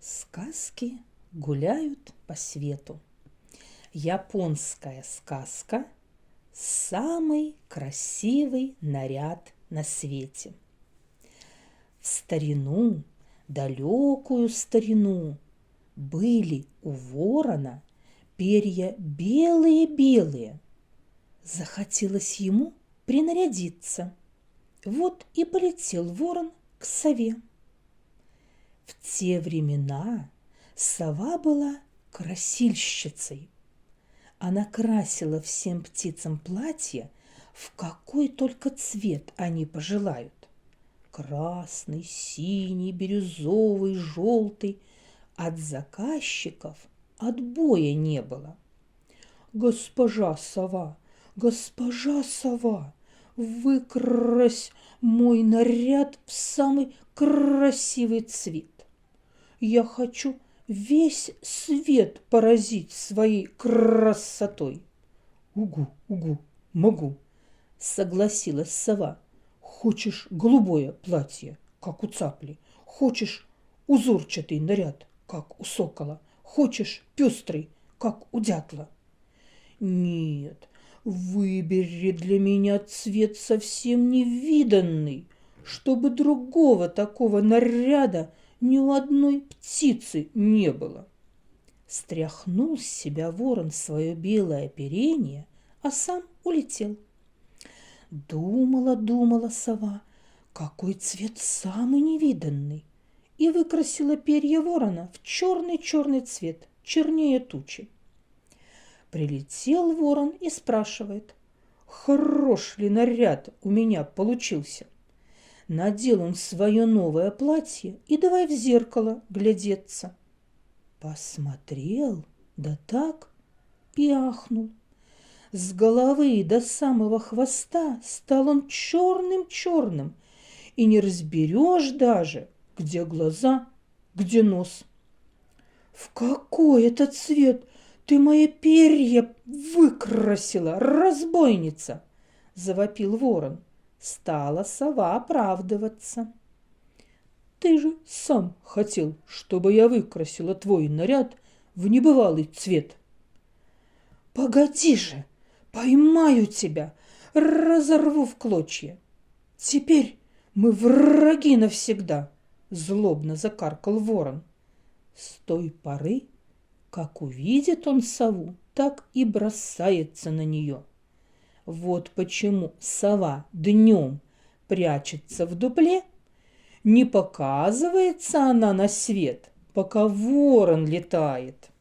Сказки гуляют по свету. Японская сказка «Самый красивый наряд на свете». В старину, далекую старину, были у ворона перья белые-белые. Захотелось ему принарядиться. Вот и полетел ворон к сове. В те времена сова была красильщицей. Она красила всем птицам платья, в какой только цвет они пожелают. Красный, синий, бирюзовый, желтый. От заказчиков отбоя не было. «Госпожа сова, выкрась мой наряд в самый красивый цвет. Я хочу весь свет поразить своей красотой». «Угу, могу», — согласилась сова. «Хочешь голубое платье, как у цапли? Хочешь узорчатый наряд, как у сокола? Хочешь пестрый, как у дятла?» «Нет, выбери для меня цвет совсем невиданный, чтобы другого такого наряда ни у одной птицы не было». Стряхнул с себя ворон свое белое оперение, а сам улетел. Думала сова, какой цвет самый невиданный, и выкрасила перья ворона в черный цвет, чернее тучи. Прилетел ворон и спрашивает: «Хорош ли наряд у меня получился?» Надел он свое новое платье и давай в зеркало глядеться. Посмотрел, да так и ахнул. С головы до самого хвоста стал он черным, и не разберешь даже, где глаза, где нос. «В какой это цвет ты мои перья выкрасила, разбойница?» – завопил ворон. Стала сова оправдываться. «Ты же сам хотел, чтобы я выкрасила твой наряд в небывалый цвет». «Погоди же, поймаю тебя, разорву в клочья. Теперь мы враги навсегда», – злобно закаркал ворон. С той поры, как увидит он сову, так и бросается на нее. Вот почему сова днем прячется в дупле, не показывается она на свет, пока ворон летает.